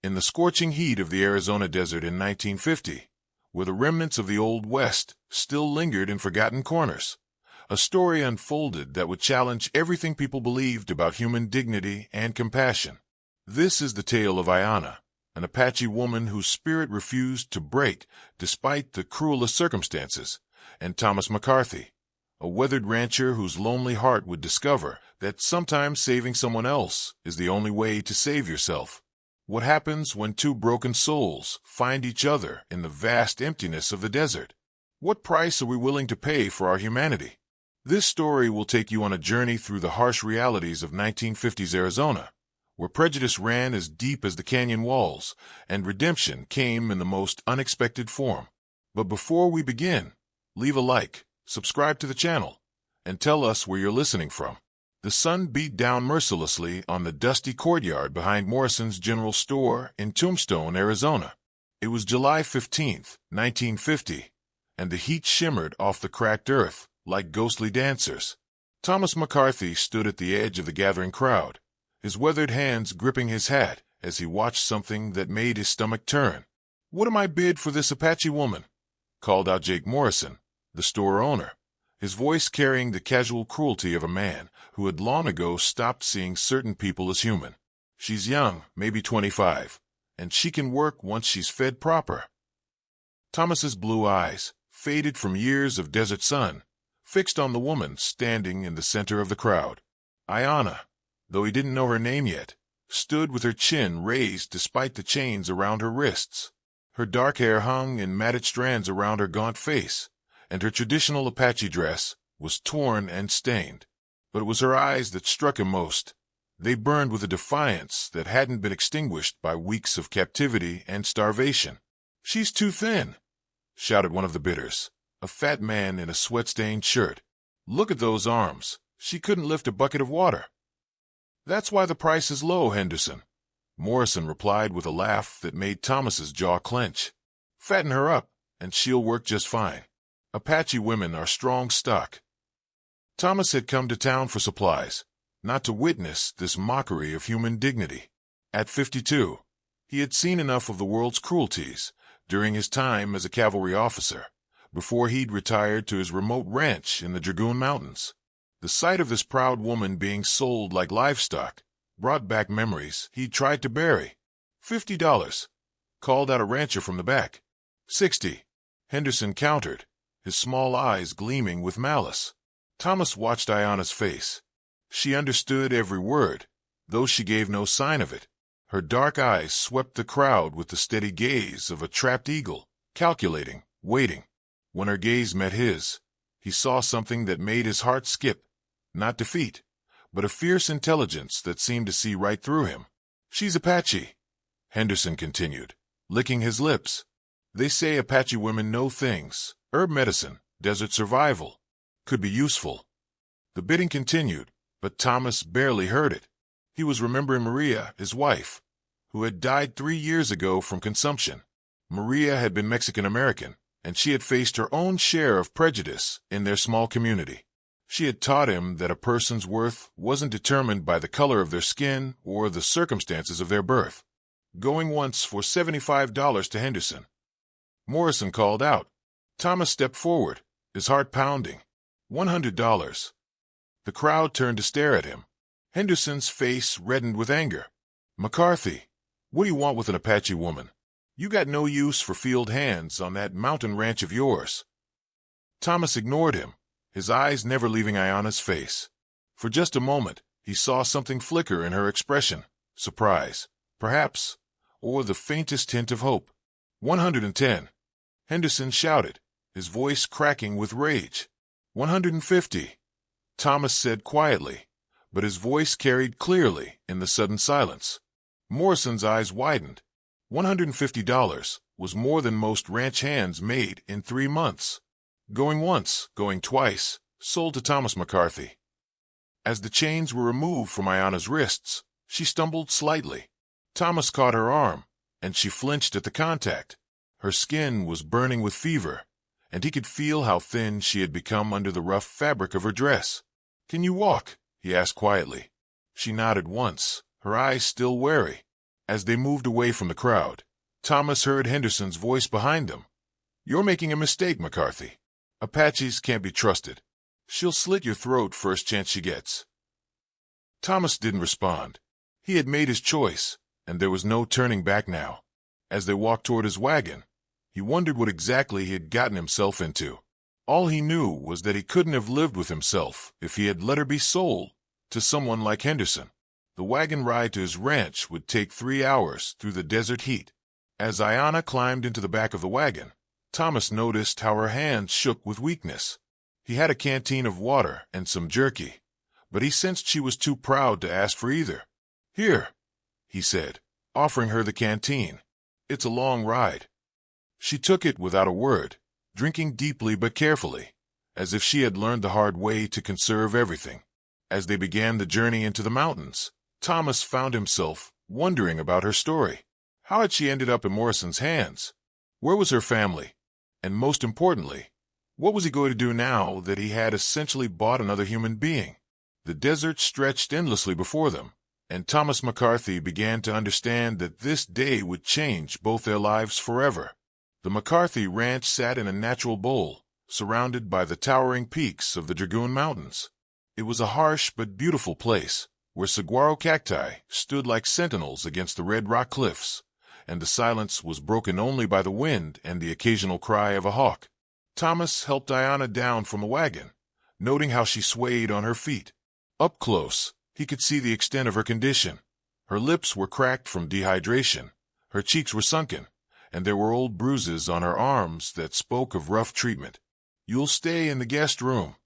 in the scorching heat of the Arizona desert in 1950, where the remnants of the Old West still lingered in forgotten corners. A story unfolded that would challenge everything people believed about human dignity and compassion. This is the tale of Aiyana, an Apache woman whose spirit refused to break despite the cruelest circumstances, and Thomas McCarthy, a weathered rancher whose lonely heart would discover that sometimes saving someone else is the only way to save yourself. What happens when two broken souls find each other in the vast emptiness of the desert? What price are we willing to pay for our humanity? This story will take you on a journey through the harsh realities of 1950s Arizona, where prejudice ran as deep as the canyon walls, and redemption came in the most unexpected form. But before we begin, leave a like, subscribe to the channel, and tell us where you're listening from. The sun beat down mercilessly on the dusty courtyard behind Morrison's General Store in Tombstone, Arizona. It was July 15th, 1950, and the heat shimmered off the cracked earth like ghostly dancers. Thomas McCarthy stood at the edge of the gathering crowd, his weathered hands gripping his hat as he watched something that made his stomach turn. "What am I bid for this Apache woman?" called out Jake Morrison, the store owner, his voice carrying the casual cruelty of a man who had long ago stopped seeing certain people as human. "She's young, maybe 25, and she can work once she's fed proper." Thomas's blue eyes, faded from years of desert sun, fixed on the woman standing in the center of the crowd. Aiyana, though he didn't know her name yet, stood with her chin raised despite the chains around her wrists. Her dark hair hung in matted strands around her gaunt face, and her traditional Apache dress was torn and stained. But it was her eyes that struck him most. They burned with a defiance that hadn't been extinguished by weeks of captivity and starvation. "She's too thin," shouted one of the bidders, a fat man in a sweat-stained shirt. "Look at those arms. She couldn't lift a bucket of water." "That's why the price is low, Henderson," Morrison replied with a laugh that made Thomas's jaw clench. "Fatten her up, and she'll work just fine. Apache women are strong stock." Thomas had come to town for supplies, not to witness this mockery of human dignity. At 52, he had seen enough of the world's cruelties during his time as a cavalry officer, before he'd retired to his remote ranch in the Dragoon Mountains. The sight of this proud woman being sold like livestock brought back memories he'd tried to bury. $50, called out a rancher from the back. 60, Henderson countered, his small eyes gleaming with malice. Thomas watched Aiyana's face. She understood every word, though she gave no sign of it. Her dark eyes swept the crowd with the steady gaze of a trapped eagle, calculating, waiting. When her gaze met his, he saw something that made his heart skip. Not defeat, but a fierce intelligence that seemed to see right through him. "She's Apache," Henderson continued, licking his lips. "They say Apache women know things, herb medicine, desert survival, could be useful." The bidding continued, but Thomas barely heard it. He was remembering Maria, his wife, who had died 3 years ago from consumption. Maria had been Mexican-American, and she had faced her own share of prejudice in their small community. She had taught him that a person's worth wasn't determined by the color of their skin or the circumstances of their birth. Going once for $75 to Henderson. Morrison called out. Thomas stepped forward, his heart pounding. $100. The crowd turned to stare at him. Henderson's face reddened with anger. "McCarthy, what do you want with an Apache woman? You got no use for field hands on that mountain ranch of yours." Thomas ignored him, his eyes never leaving Aiyana's face. For just a moment, he saw something flicker in her expression. Surprise, perhaps, or the faintest hint of hope. 110. Henderson shouted, his voice cracking with rage. 150. Thomas said quietly, but his voice carried clearly in the sudden silence. Morrison's eyes widened. $150 was more than most ranch hands made in 3 months. Going once, going twice, sold to Thomas McCarthy. As the chains were removed from Aiyana's wrists, she stumbled slightly. Thomas caught her arm, and she flinched at the contact. Her skin was burning with fever, and he could feel how thin she had become under the rough fabric of her dress. "Can you walk?" he asked quietly. She nodded once, her eyes still wary. As they moved away from the crowd, Thomas heard Henderson's voice behind them. "You're making a mistake, McCarthy. Apaches can't be trusted. She'll slit your throat first chance she gets." Thomas didn't respond. He had made his choice, and there was no turning back now. As they walked toward his wagon, he wondered what exactly he had gotten himself into. All he knew was that he couldn't have lived with himself if he had let her be sold to someone like Henderson. The wagon ride to his ranch would take 3 hours through the desert heat. As Aiyana climbed into the back of the wagon, Thomas noticed how her hands shook with weakness. He had a canteen of water and some jerky, but he sensed she was too proud to ask for either. "Here," he said, offering her the canteen. "It's a long ride." She took it without a word, drinking deeply but carefully, as if she had learned the hard way to conserve everything. As they began the journey into the mountains, Thomas found himself wondering about her story. How had she ended up in Morrison's hands? Where was her family? And most importantly, what was he going to do now that he had essentially bought another human being? The desert stretched endlessly before them, and Thomas McCarthy began to understand that this day would change both their lives forever. The McCarthy ranch sat in a natural bowl, surrounded by the towering peaks of the Dragoon Mountains. It was a harsh but beautiful place, where saguaro cacti stood like sentinels against the red rock cliffs, and the silence was broken only by the wind and the occasional cry of a hawk. Thomas helped Aiyana down from the wagon, noting how she swayed on her feet. Up close, he could see the extent of her condition. Her lips were cracked from dehydration, her cheeks were sunken, and there were old bruises on her arms that spoke of rough treatment. "You'll stay in the guest room,"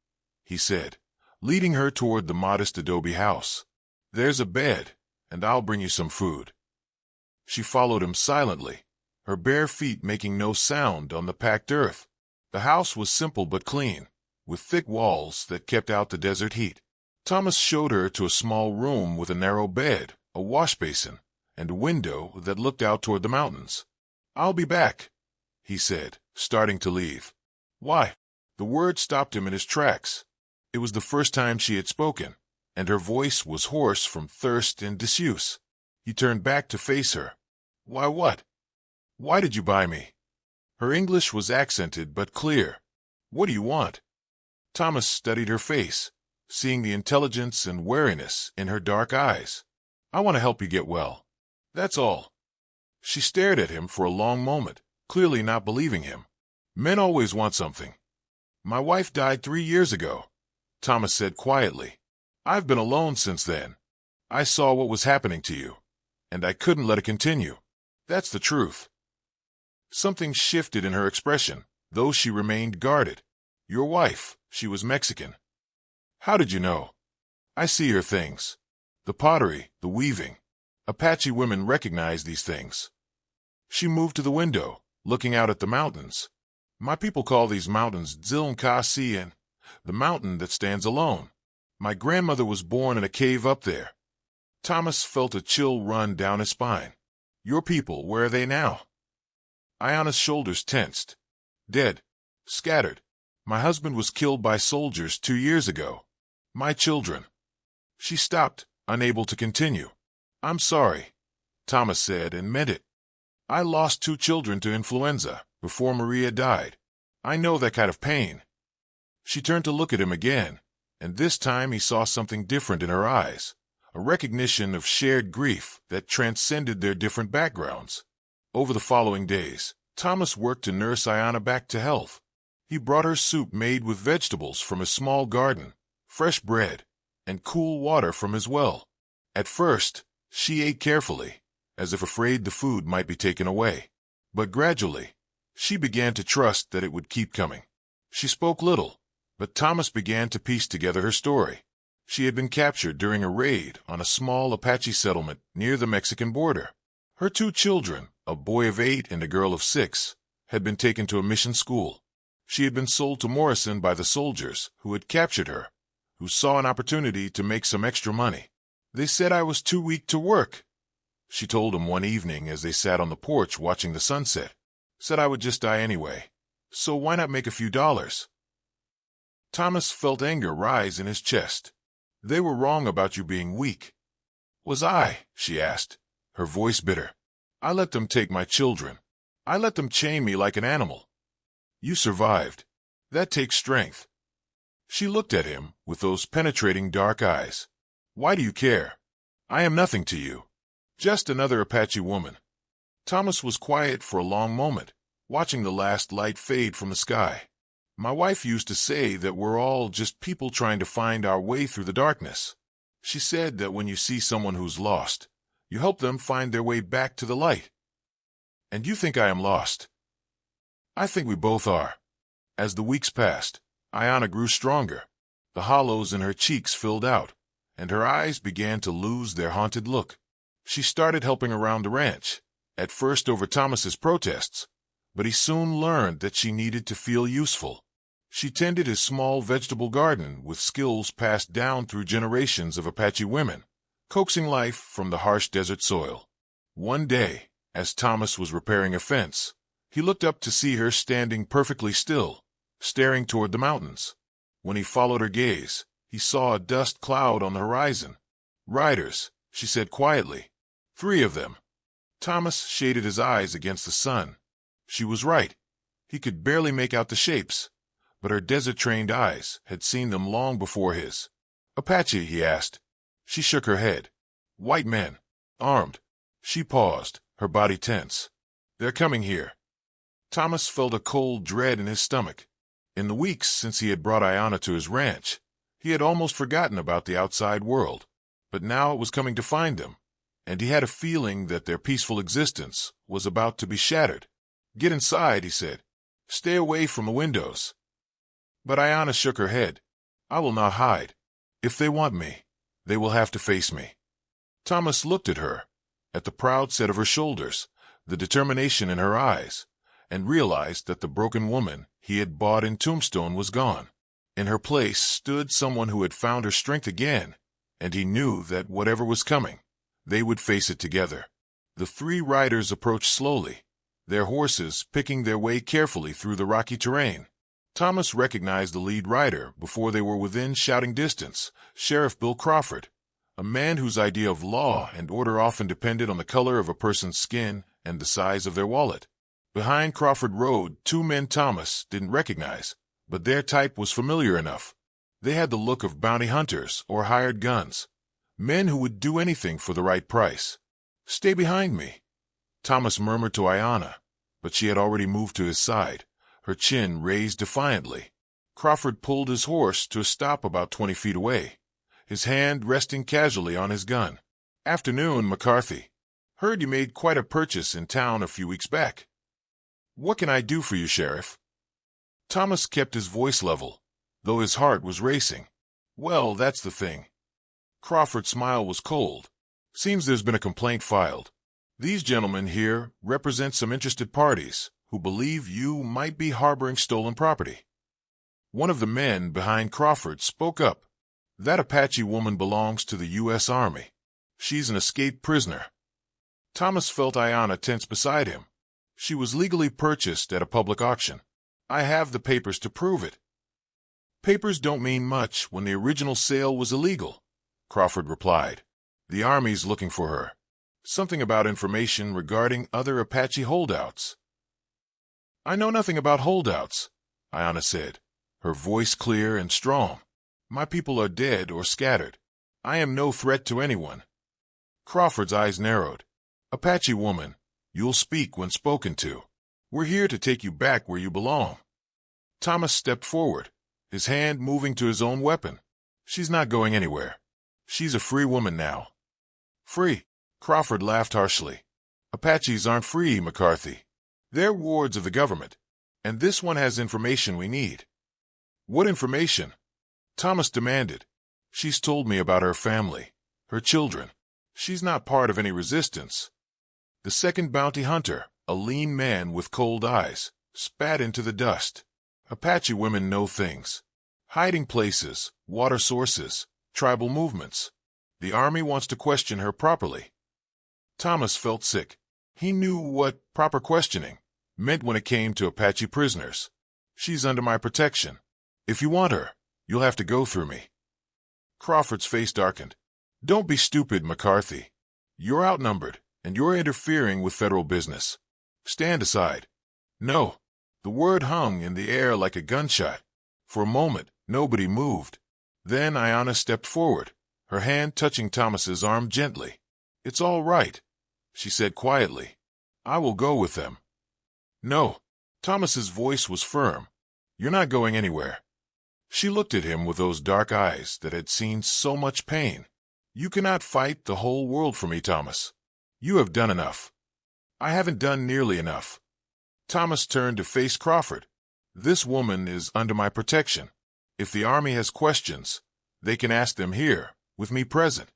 he said, leading her toward the modest adobe house. "There's a bed, and I'll bring you some food." She followed him silently, her bare feet making no sound on the packed earth. The house was simple but clean, with thick walls that kept out the desert heat. Thomas showed her to a small room with a narrow bed, a wash basin, and a window that looked out toward the mountains. "I'll be back," he said, starting to leave. "Why?" The word stopped him in his tracks. It was the first time she had spoken, and her voice was hoarse from thirst and disuse. He turned back to face her. "Why what? Why did you buy me?" Her English was accented but clear. "What do you want?" Thomas studied her face, seeing the intelligence and wariness in her dark eyes. "I want to help you get well. That's all." She stared at him for a long moment, clearly not believing him. "Men always want something." "My wife died 3 years ago," Thomas said quietly. "I've been alone since then. I saw what was happening to you, and I couldn't let it continue. That's the truth." Something shifted in her expression, though she remained guarded. "Your wife, she was Mexican." "How did you know?" "I see her things. The pottery, the weaving. Apache women recognize these things." She moved to the window, looking out at the mountains. "My people call these mountains Dzilnkasi and the mountain that stands alone. My grandmother was born in a cave up there." Thomas felt a chill run down his spine. "Your people, where are they now?" Aiyana's shoulders tensed. "Dead. Scattered. My husband was killed by soldiers 2 years ago. My children." She stopped, unable to continue. "I'm sorry," Thomas said, and meant it. "I lost 2 children to influenza before Maria died. I know that kind of pain." She turned to look at him again, and this time he saw something different in her eyes, a recognition of shared grief that transcended their different backgrounds. Over the following days, Thomas worked to nurse Aiyana back to health. He brought her soup made with vegetables from his small garden, fresh bread, and cool water from his well. At first, she ate carefully, as if afraid the food might be taken away. But gradually, she began to trust that it would keep coming. She spoke little, but Thomas began to piece together her story. She had been captured during a raid on a small Apache settlement near the Mexican border. Her 2 children, a boy of 8 and a girl of 6, had been taken to a mission school. She had been sold to Morrison by the soldiers who had captured her, who saw an opportunity to make some extra money. "They said I was too weak to work," she told him one evening as they sat on the porch watching the sunset. "Said I would just die anyway, so why not make a few dollars?" Thomas felt anger rise in his chest. "They were wrong about you being weak." "Was I?" she asked, her voice bitter. "I let them take my children. I let them chain me like an animal. You survived. That takes strength." She looked at him with those penetrating dark eyes. "Why do you care? I am nothing to you. Just another Apache woman." Thomas was quiet for a long moment, watching the last light fade from the sky. "My wife used to say that we're all just people trying to find our way through the darkness. She said that when you see someone who's lost, you help them find their way back to the light. And you think I am lost?" "I think we both are." As the weeks passed, Aiyana grew stronger. The hollows in her cheeks filled out, and her eyes began to lose their haunted look. She started helping around the ranch, at first over Thomas's protests, but he soon learned that she needed to feel useful. She tended his small vegetable garden with skills passed down through generations of Apache women, coaxing life from the harsh desert soil. One day, as Thomas was repairing a fence, he looked up to see her standing perfectly still, staring toward the mountains. When he followed her gaze, he saw a dust cloud on the horizon. "Riders," she said quietly. "3 of them." Thomas shaded his eyes against the sun. She was right. He could barely make out the shapes, but her desert-trained eyes had seen them long before his. "Apache?" he asked. She shook her head. "White men. Armed." She paused, her body tense. "They're coming here." Thomas felt a cold dread in his stomach. In the weeks since he had brought Aiyana to his ranch, he had almost forgotten about the outside world, but now it was coming to find them, and he had a feeling that their peaceful existence was about to be shattered. "Get inside," he said. "Stay away from the windows." But Aiyana shook her head. "I will not hide. If they want me, they will have to face me." Thomas looked at her, at the proud set of her shoulders, the determination in her eyes, and realized that the broken woman he had bought in Tombstone was gone. In her place stood someone who had found her strength again, and he knew that whatever was coming, they would face it together. The 3 riders approached slowly, their horses picking their way carefully through the rocky terrain. Thomas recognized the lead rider before they were within shouting distance, Sheriff Bill Crawford, a man whose idea of law and order often depended on the color of a person's skin and the size of their wallet. Behind Crawford rode 2 men Thomas didn't recognize, but their type was familiar enough. They had the look of bounty hunters or hired guns, men who would do anything for the right price. "Stay behind me," Thomas murmured to Aiyana, but she had already moved to his side, her chin raised defiantly. Crawford pulled his horse to a stop about 20 feet away, his hand resting casually on his gun. "Afternoon, McCarthy. Heard you made quite a purchase in town a few weeks back. What can I do for you, Sheriff?" Thomas kept his voice level, though his heart was racing. "Well, that's the thing." Crawford's smile was cold. "Seems there's been a complaint filed. These gentlemen here represent some interested parties who believe you might be harboring stolen property." One of the men behind Crawford spoke up. "That Apache woman belongs to the U.S. Army. She's an escaped prisoner." Thomas felt Aiyana tense beside him. She was legally purchased at a public auction. "I have the papers to prove it." "Papers don't mean much when the original sale was illegal," Crawford replied. "The Army's looking for her. Something about information regarding other Apache holdouts." "I know nothing about holdouts," Aiyana said, her voice clear and strong. "My people are dead or scattered. I am no threat to anyone." Crawford's eyes narrowed. "Apache woman, you'll speak when spoken to. We're here to take you back where you belong." Thomas stepped forward, his hand moving to his own weapon. "She's not going anywhere. She's a free woman now." "Free?" Crawford laughed harshly. "Apaches aren't free, McCarthy. They're wards of the government, and this one has information we need." "What information?" Thomas demanded. "She's told me about her family, her children. She's not part of any resistance." The second bounty hunter, a lean man with cold eyes, spat into the dust. "Apache women know things. Hiding places, water sources, tribal movements. The Army wants to question her properly." Thomas felt sick. He knew what proper questioning meant when it came to Apache prisoners. "She's under my protection. If you want her, you'll have to go through me." Crawford's face darkened. "Don't be stupid, McCarthy. You're outnumbered. and you're interfering with federal business. Stand aside." "No." The word hung in the air like a gunshot. For a moment, nobody moved. Then Aiyana stepped forward, her hand touching Thomas's arm gently. "It's all right," she said quietly. "I will go with them." "No." Thomas's voice was firm. "You're not going anywhere." She looked at him with those dark eyes that had seen so much pain. "You cannot fight the whole world for me, Thomas. You have done enough." "I haven't done nearly enough." Thomas turned to face Crawford. "This woman is under my protection. If the Army has questions, they can ask them here, with me present."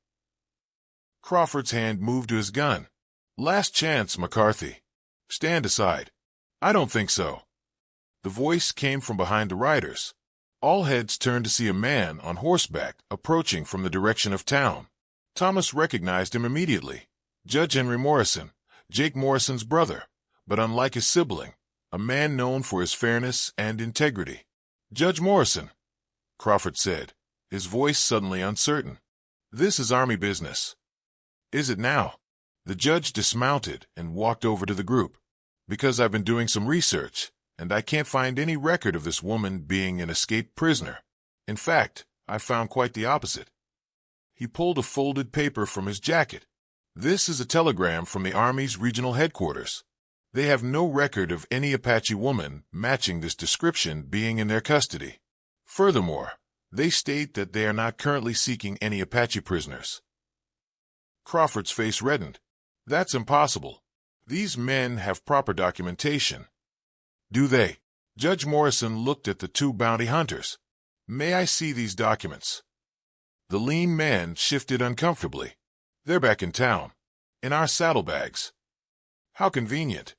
Crawford's hand moved to his gun. "Last chance, McCarthy. Stand aside." "I don't think so." The voice came from behind the riders. All heads turned to see a man on horseback approaching from the direction of town. Thomas recognized him immediately. Judge Henry Morrison, Jake Morrison's brother, but unlike his sibling, a man known for his fairness and integrity. "Judge Morrison," Crawford said, his voice suddenly uncertain. "This is Army business." "Is it now?" The judge dismounted and walked over to the group. "Because I've been doing some research, and I can't find any record of this woman being an escaped prisoner. In fact, I found quite the opposite." He pulled a folded paper from his jacket. "This is a telegram from the Army's regional headquarters. They have no record of any Apache woman matching this description being in their custody. Furthermore, they state that they are not currently seeking any Apache prisoners." Crawford's face reddened. "That's impossible. These men have proper documentation." "Do they?" Judge Morrison looked at the two bounty hunters. "May I see these documents?" The lean man shifted uncomfortably. "They're back in town. In our saddlebags." "How convenient."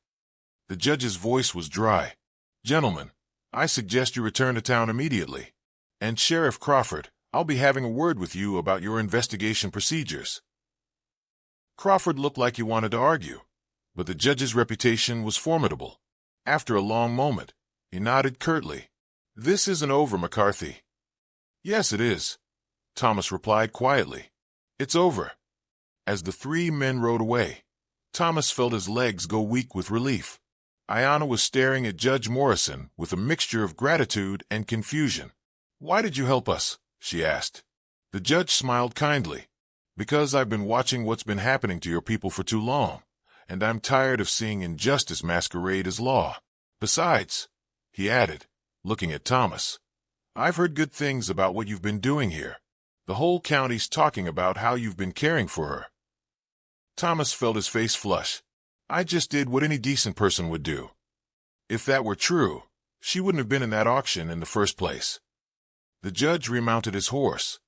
The judge's voice was dry. "Gentlemen, I suggest you return to town immediately. And Sheriff Crawford, I'll be having a word with you about your investigation procedures." Crawford looked like he wanted to argue, but the judge's reputation was formidable. After a long moment, he nodded curtly. "This isn't over, McCarthy." "Yes, it is," Thomas replied quietly. "It's over." As the three men rode away, Thomas felt his legs go weak with relief. Aiyana was staring at Judge Morrison with a mixture of gratitude and confusion. "Why did you help us?" she asked. The judge smiled kindly. "Because I've been watching what's been happening to your people for too long, and I'm tired of seeing injustice masquerade as law. Besides," he added, looking at Thomas, "I've heard good things about what you've been doing here. The whole county's talking about how you've been caring for her." Thomas felt his face flush. "I just did what any decent person would do. If that were true, she wouldn't have been in that auction in the first place." The judge remounted his horse.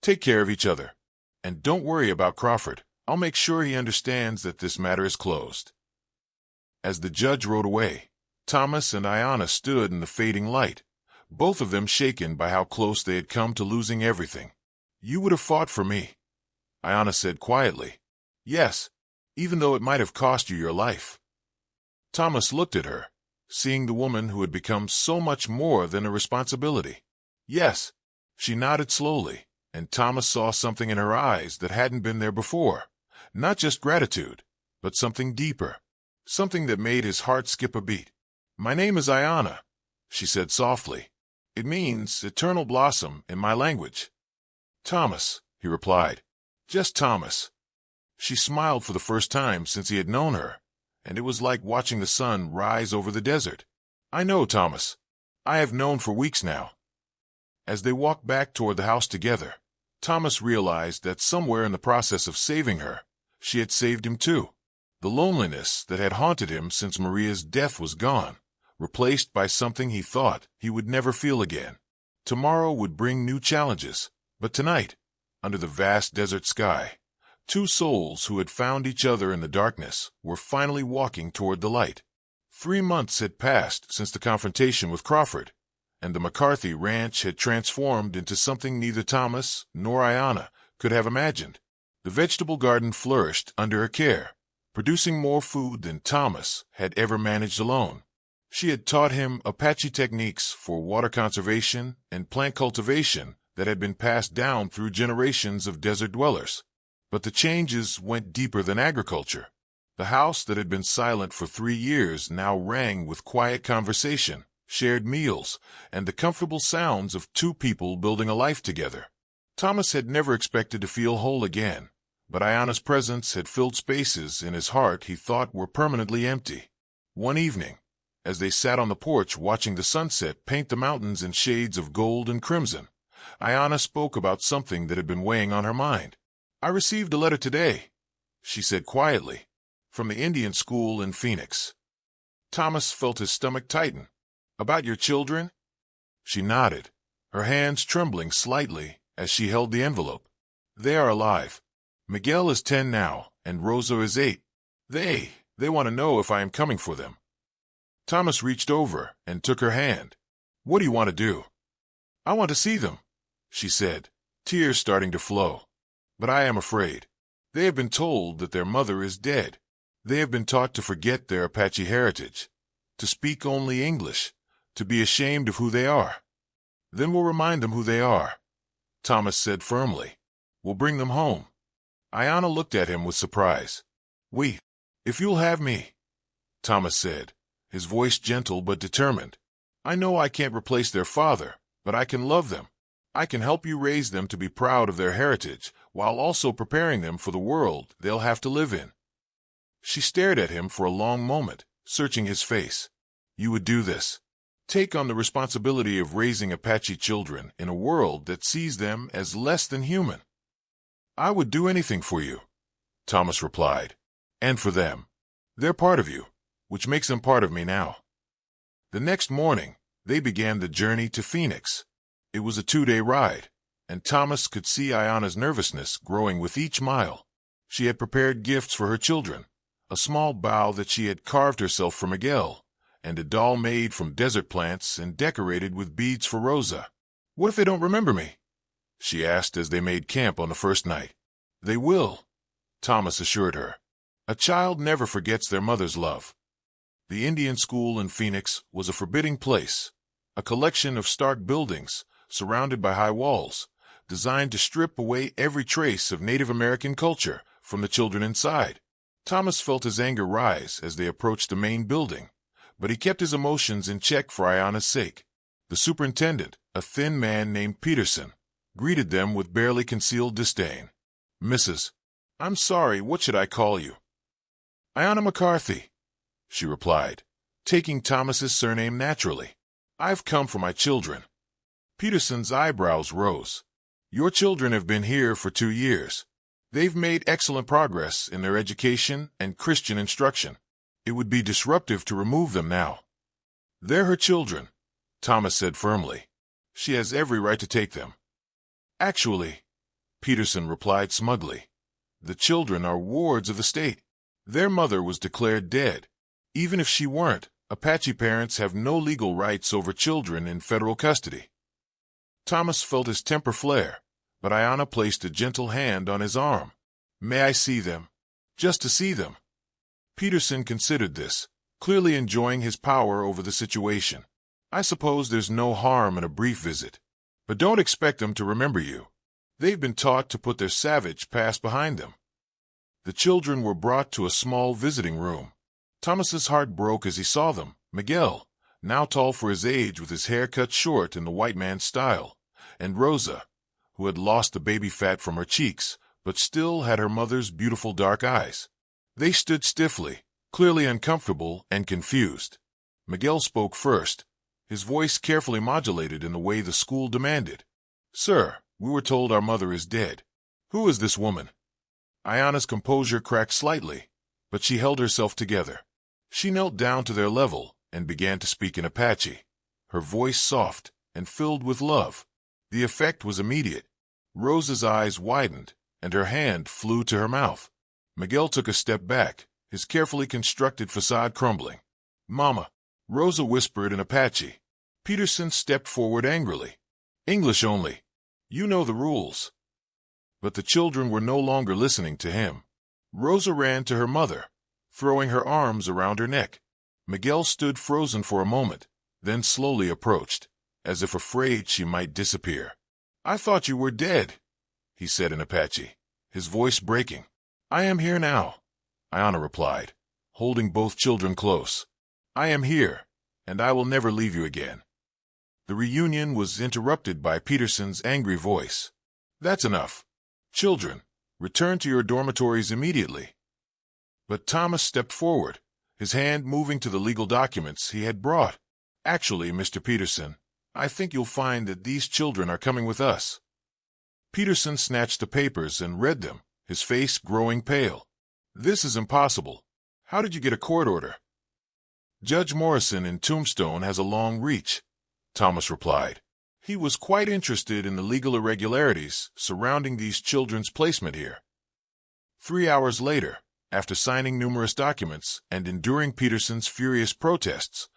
"Take care of each other. And don't worry about Crawford. I'll make sure he understands that this matter is closed." As the judge rode away, Thomas and Aiyana stood in the fading light, both of them shaken by how close they had come to losing everything. "You would have fought for me," Aiyana said quietly. "Yes, even though it might have cost you your life." Thomas looked at her, seeing the woman who had become so much more than a responsibility. "Yes." She nodded slowly, and Thomas saw something in her eyes that hadn't been there before. Not just gratitude, but something deeper. Something that made his heart skip a beat. "My name is Aiyana," she said softly. "It means eternal blossom in my language." "Thomas," he replied. "Just Thomas." She smiled for the first time since he had known her, and it was like watching the sun rise over the desert. "I know, Thomas. I have known for weeks now." As they walked back toward the house together, Thomas realized that somewhere in the process of saving her, she had saved him too. The loneliness that had haunted him since Maria's death was gone, replaced by something he thought he would never feel again. Tomorrow would bring new challenges, but tonight, under the vast desert sky, two souls who had found each other in the darkness were finally walking toward the light. 3 months had passed since the confrontation with Crawford, and the McCarthy ranch had transformed into something neither Thomas nor Aiyana could have imagined. The vegetable garden flourished under her care, producing more food than Thomas had ever managed alone. She had taught him Apache techniques for water conservation and plant cultivation that had been passed down through generations of desert dwellers. But the changes went deeper than agriculture. The house that had been silent for 3 years now rang with quiet conversation, shared meals, and the comfortable sounds of two people building a life together. Thomas had never expected to feel whole again, but Aiyana's presence had filled spaces in his heart he thought were permanently empty. One evening, as they sat on the porch watching the sunset paint the mountains in shades of gold and crimson, Aiyana spoke about something that had been weighing on her mind. "I received a letter today," she said quietly, "from the Indian school in Phoenix." Thomas felt his stomach tighten. "About your children?" She nodded, her hands trembling slightly as she held the envelope. "They are alive. Miguel is 10 now, and Rosa is 8. They want to know if I am coming for them." Thomas reached over and took her hand. "What do you want to do?" "I want to see them," she said, tears starting to flow. "But I am afraid. They have been told that their mother is dead. They have been taught to forget their Apache heritage, to speak only English, to be ashamed of who they are." "Then we'll remind them who they are," Thomas said firmly. "We'll bring them home." Aiyana looked at him with surprise. "Wait, if you'll have me," Thomas said, his voice gentle but determined. "I know I can't replace their father, but I can love them. I can help you raise them to be proud of their heritage, while also preparing them for the world they'll have to live in." She stared at him for a long moment, searching his face. "You would do this? Take on the responsibility of raising Apache children in a world that sees them as less than human?" "I would do anything for you," Thomas replied. "And for them. They're part of you, which makes them part of me now." The next morning, they began the journey to Phoenix. It was a 2-day ride, and Thomas could see Aiyana's nervousness growing with each mile. She had prepared gifts for her children, a small bow that she had carved herself for Miguel, and a doll made from desert plants and decorated with beads for Rosa. "What if they don't remember me?" she asked as they made camp on the first night. "They will," Thomas assured her. "A child never forgets their mother's love." The Indian school in Phoenix was a forbidding place, a collection of stark buildings surrounded by high walls, designed to strip away every trace of Native American culture from the children inside. Thomas felt his anger rise as they approached the main building, but he kept his emotions in check for Aiyana's sake. The superintendent, a thin man named Peterson, greeted them with barely concealed disdain. "Mrs. I'm sorry, what should I call you?" "Aiyana McCarthy," she replied, taking Thomas's surname naturally. "I've come for my children." Peterson's eyebrows rose. "Your children have been here for 2 years. They've made excellent progress in their education and Christian instruction. It would be disruptive to remove them now." "They're her children," Thomas said firmly. "She has every right to take them." "Actually," Peterson replied smugly, "the children are wards of the state. Their mother was declared dead. Even if she weren't, Apache parents have no legal rights over children in federal custody." Thomas felt his temper flare, but Aiyana placed a gentle hand on his arm. "May I see them? Just to see them?" Peterson considered this, clearly enjoying his power over the situation. "I suppose there's no harm in a brief visit, but don't expect them to remember you. They've been taught to put their savage past behind them." The children were brought to a small visiting room. Thomas's heart broke as he saw them. Miguel, now tall for his age with his hair cut short in the white man's style, and Rosa, who had lost the baby fat from her cheeks, but still had her mother's beautiful dark eyes. They stood stiffly, clearly uncomfortable and confused. Miguel spoke first, his voice carefully modulated in the way the school demanded. "Sir, we were told our mother is dead. Who is this woman?" Aiyana's composure cracked slightly, but she held herself together. She knelt down to their level and began to speak in Apache, her voice soft and filled with love. The effect was immediate. Rosa's eyes widened, and her hand flew to her mouth. Miguel took a step back, his carefully constructed facade crumbling. "Mama," Rosa whispered in Apache. Peterson stepped forward angrily. "English only. You know the rules." But the children were no longer listening to him. Rosa ran to her mother, throwing her arms around her neck. Miguel stood frozen for a moment, then slowly approached, as if afraid she might disappear. "I thought you were dead," he said in Apache, his voice breaking. "I am here now," Aiyana replied, holding both children close. "I am here, and I will never leave you again." The reunion was interrupted by Peterson's angry voice. "That's enough. Children, return to your dormitories immediately." But Thomas stepped forward, his hand moving to the legal documents he had brought. "Actually, Mr. Peterson, I think you'll find that these children are coming with us." Peterson snatched the papers and read them, his face growing pale. "This is impossible. How did you get a court order?" "Judge Morrison in Tombstone has a long reach," Thomas replied. "He was quite interested in the legal irregularities surrounding these children's placement here." 3 hours later, after signing numerous documents and enduring Peterson's furious protests,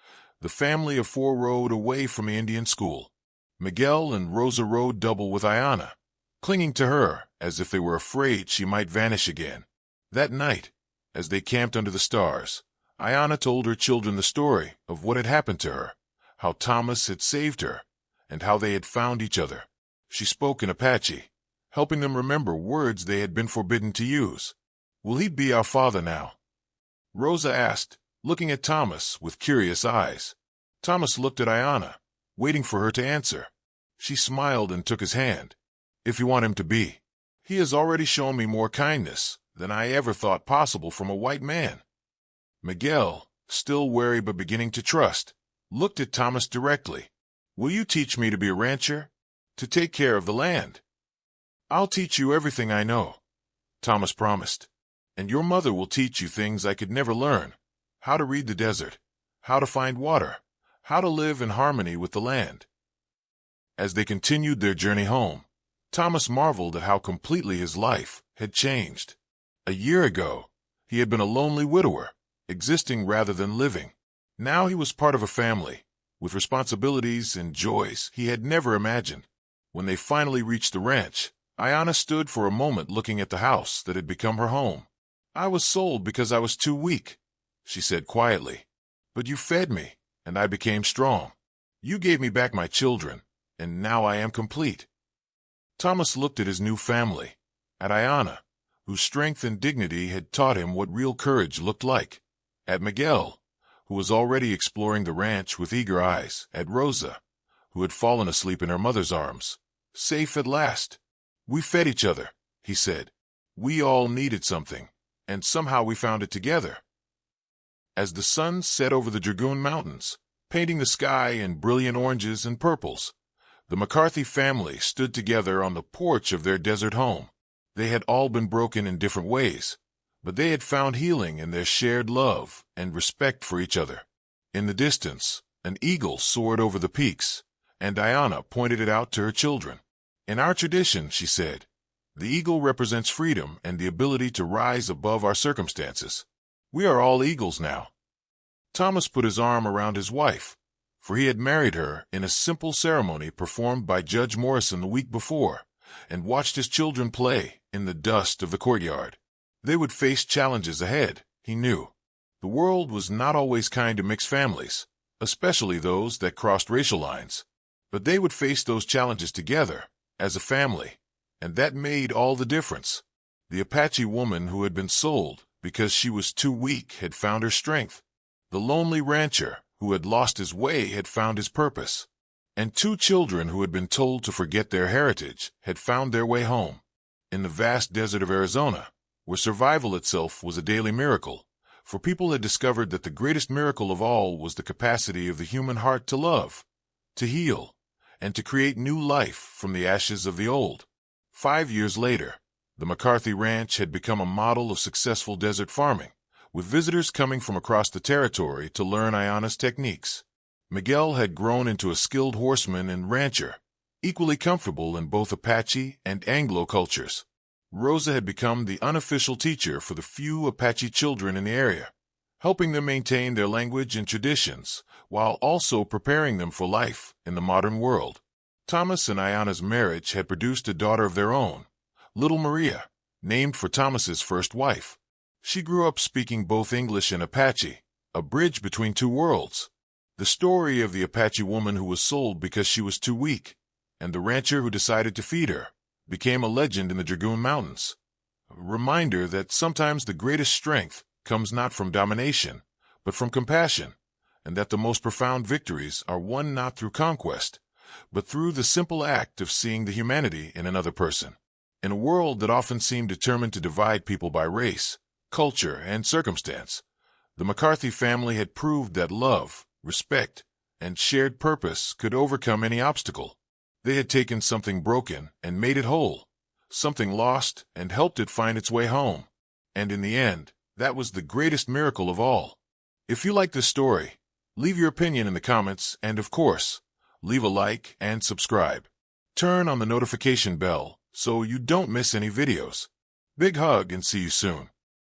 the family of four rode away from the Indian school. Miguel and Rosa rode double with Aiyana, clinging to her as if they were afraid she might vanish again. That night, as they camped under the stars, Aiyana told her children the story of what had happened to her, how Thomas had saved her, and how they had found each other. She spoke in Apache, helping them remember words they had been forbidden to use. "Will he be our father now?" Rosa asked, looking at Thomas with curious eyes. Thomas looked at Aiyana, waiting for her to answer. She smiled and took his hand. "If you want him to be. He has already shown me more kindness than I ever thought possible from a white man." Miguel, still wary but beginning to trust, looked at Thomas directly. "Will you teach me to be a rancher? To take care of the land?" "I'll teach you everything I know," Thomas promised. "And your mother will teach you things I could never learn. How to read the desert, how to find water, how to live in harmony with the land." As they continued their journey home, Thomas marveled at how completely his life had changed. A year ago, he had been a lonely widower, existing rather than living. Now he was part of a family, with responsibilities and joys he had never imagined. When they finally reached the ranch, Aiyana stood for a moment looking at the house that had become her home. "I was sold because I was too weak," she said quietly. "But you fed me, and I became strong. You gave me back my children, and now I am complete." Thomas looked at his new family, at Aiyana, whose strength and dignity had taught him what real courage looked like, at Miguel, who was already exploring the ranch with eager eyes, at Rosa, who had fallen asleep in her mother's arms, safe at last. "We fed each other," he said. "We all needed something, and somehow we found it together." As the sun set over the Dragoon Mountains, painting the sky in brilliant oranges and purples, the McCarthy family stood together on the porch of their desert home. They had all been broken in different ways, but they had found healing in their shared love and respect for each other. In the distance, an eagle soared over the peaks, and Aiyana pointed it out to her children. "In our tradition," she said, "the eagle represents freedom and the ability to rise above our circumstances. We are all eagles now." Thomas put his arm around his wife, for he had married her in a simple ceremony performed by Judge Morrison the week before, and watched his children play in the dust of the courtyard. They would face challenges ahead, he knew. The world was not always kind to mixed families, especially those that crossed racial lines. But they would face those challenges together, as a family, and that made all the difference. The Apache woman who had been sold because she was too weak had found her strength. The lonely rancher who had lost his way had found his purpose. And two children who had been told to forget their heritage had found their way home. In the vast desert of Arizona, where survival itself was a daily miracle, for people had discovered that the greatest miracle of all was the capacity of the human heart to love, to heal, and to create new life from the ashes of the old. 5 years later, the McCarthy Ranch had become a model of successful desert farming, with visitors coming from across the territory to learn Aiyana's techniques. Miguel had grown into a skilled horseman and rancher, equally comfortable in both Apache and Anglo cultures. Rosa had become the unofficial teacher for the few Apache children in the area, helping them maintain their language and traditions, while also preparing them for life in the modern world. Thomas and Aiyana's marriage had produced a daughter of their own, little Maria, named for Thomas's first wife. She grew up speaking both English and Apache, a bridge between two worlds. The story of the Apache woman who was sold because she was too weak, and the rancher who decided to feed her, became a legend in the Dragoon Mountains. A reminder that sometimes the greatest strength comes not from domination, but from compassion, and that the most profound victories are won not through conquest, but through the simple act of seeing the humanity in another person. In a world that often seemed determined to divide people by race, culture, and circumstance, the McCarthy family had proved that love, respect, and shared purpose could overcome any obstacle. They had taken something broken and made it whole, something lost and helped it find its way home. And in the end, that was the greatest miracle of all. If you like this story, leave your opinion in the comments and, of course, leave a like and subscribe. Turn on the notification bell so you don't miss any videos. Big hug and see you soon.